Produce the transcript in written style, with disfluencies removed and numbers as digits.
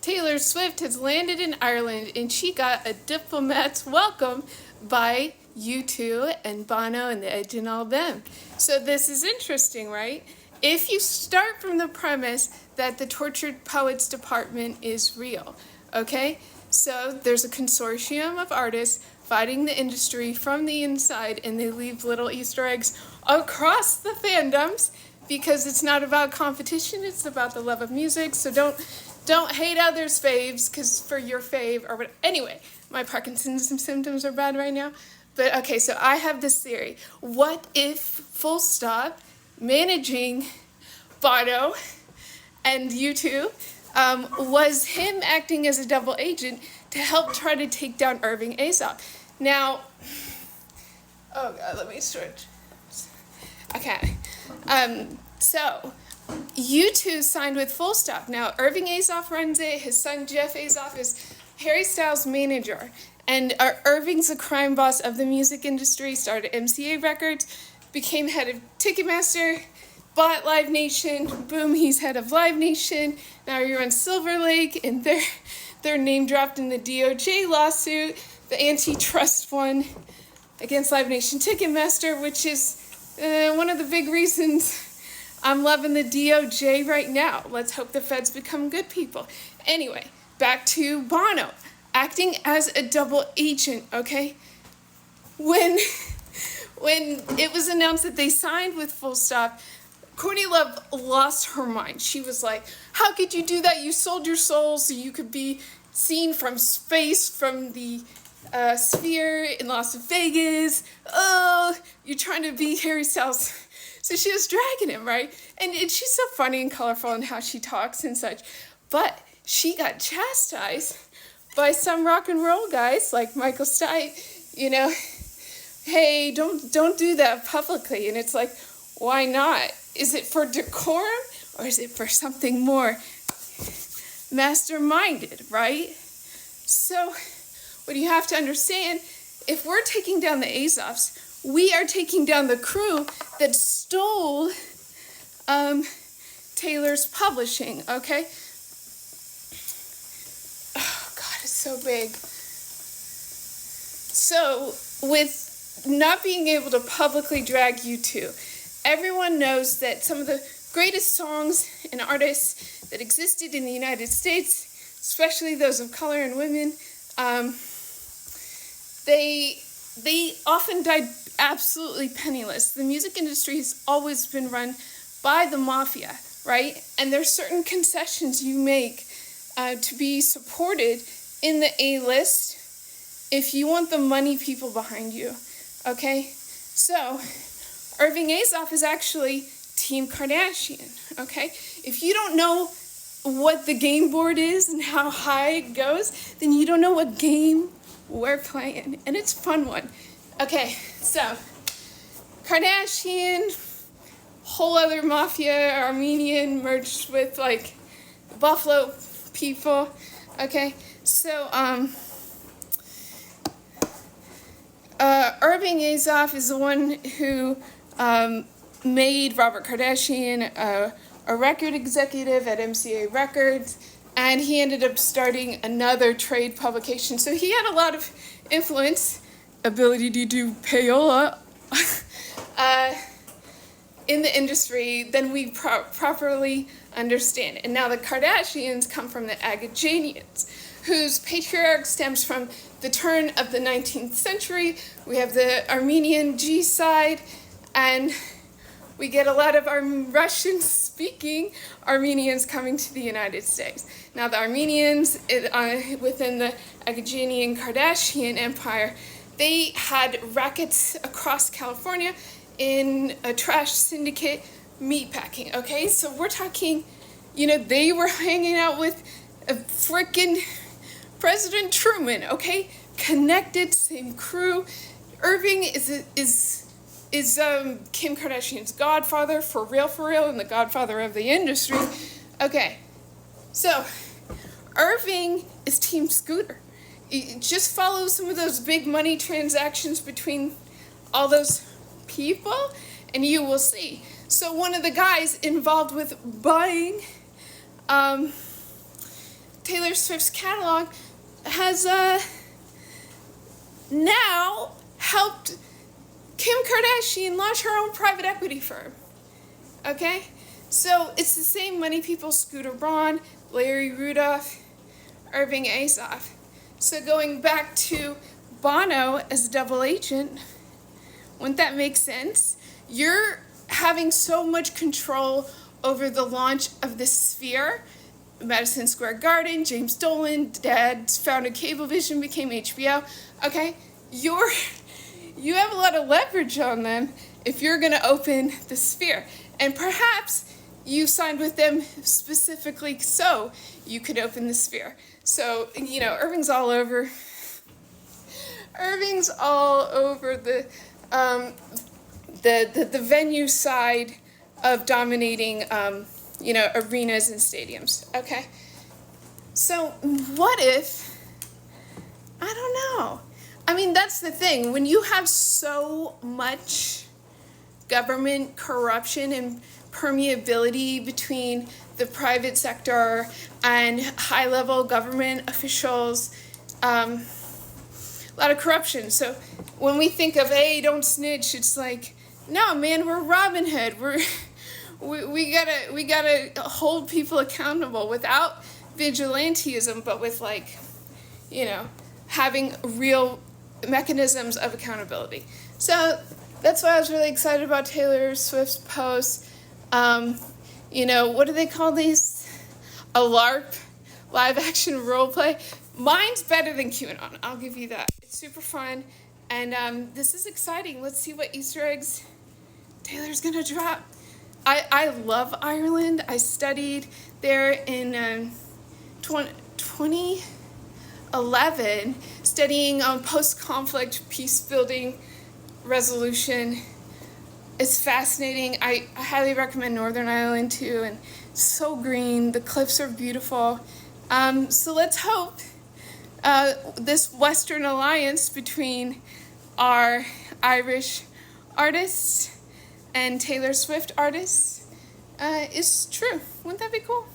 Taylor Swift has landed in Ireland and she got a diplomat's welcome by U2 and Bono and the Edge and all them. So this is interesting, right? If you start from the premise that the Tortured Poets Department is real, okay? So there's a consortium of artists fighting the industry from the inside, and they leave little Easter eggs across the fandoms because it's not about competition, it's about the love of music. So don't hate others' faves because for your fave or what. Anyway, my Parkinson's symptoms are bad right now. But okay, so I have this theory. What if Full Stop managing Bono and U2 was him acting as a double agent to help try to take down Irving Azoff? Now, oh God, let me switch. Okay, so U2 signed with Full Stop. Now, Irving Azoff runs it. His son Jeff Azoff is Harry Styles' manager. And Irving's a crime boss of the music industry, started MCA Records, became head of Ticketmaster, bought Live Nation, boom, he's head of Live Nation. Now he runs Silver Lake, and they're name dropped in the DOJ lawsuit, the antitrust one against Live Nation Ticketmaster, which is one of the big reasons I'm loving the DOJ right now. Let's hope the feds become good people. Anyway, back to Bono, acting as a double agent, okay? When it was announced that they signed with Full Stop, Courtney Love lost her mind. She was like, how could you do that? You sold your soul so you could be seen from space, from the sphere in Las Vegas. Oh, you're trying to be Harry Styles. So she was dragging him, right? And she's so funny and colorful in how she talks and such. But she got chastised by some rock and roll guys like Michael Stipe, you know, hey, don't do that publicly. And it's like, why not? Is it for decorum or is it for something more masterminded, right? So what you have to understand, if we're taking down the Azoffs, we are taking down the crew that stole Taylor's publishing, okay? Oh, God, it's so big. So with not being able to publicly drag U2, everyone knows that some of the greatest songs and artists that existed in the United States, especially those of color and women, they often died absolutely penniless. The music industry has always been run by the mafia, right? And there's certain concessions you make to be supported in the A-list if you want the money people behind you, okay? So Irving Azoff is actually Team Kardashian, okay? If you don't know what the game board is and how high it goes, then you don't know what game we're playing, and it's a fun one. Okay, so Kardashian, whole other mafia, Armenian merged with like Buffalo people. Okay, so Irving Azoff is the one who made Robert Kardashian a record executive at MCA Records, and he ended up starting another trade publication. So he had a lot of influence, ability to do payola in the industry than we properly understand. And now the Kardashians come from the Agagenians, whose patriarch stems from the turn of the 19th century. We have the Armenian G side, and we get a lot of our Russian-speaking Armenians coming to the United States. Now the Armenians within the Agagenian Kardashian empire, they had rackets across California in a trash syndicate meatpacking, okay? So we're talking, you know, they were hanging out with a frickin' President Truman, okay? Connected, same crew. Irving is Kim Kardashian's godfather, for real, and the godfather of the industry. Okay, so Irving is Team Scooter. Just follow some of those big money transactions between all those people, and you will see. So one of the guys involved with buying Taylor Swift's catalog has now helped Kim Kardashian launch her own private equity firm. Okay? So it's the same money people, Scooter Braun, Larry Rudolph, Irving Azoff. So going back to Bono as a double agent, wouldn't that make sense? You're having so much control over the launch of the Sphere, Madison Square Garden, James Dolan, Dad founded Cablevision, became HBO. Okay, you have a lot of leverage on them if you're going to open the Sphere. And perhaps you signed with them specifically so you could open the Sphere. So, Irving's all over the venue side of dominating, arenas and stadiums. Okay. So what if, I don't know. I mean, that's the thing. When you have so much government corruption and permeability between the private sector and high-level government officials, a lot of corruption. So when we think of, hey, don't snitch, it's like, no, man, we're Robin Hood. We gotta hold people accountable without vigilantism, but with having real mechanisms of accountability. So that's why I was really excited about Taylor Swift's post. What do they call these? A LARP, live action role play. Mine's better than QAnon, I'll give you that. It's super fun, and this is exciting. Let's see what Easter eggs Taylor's gonna drop. I love Ireland. I studied there in 2011, studying post-conflict peace building resolution. It's fascinating. I highly recommend Northern Ireland too, and it's so green. The cliffs are beautiful. So let's hope this Western alliance between our Irish artists and Taylor Swift artists is true. Wouldn't that be cool?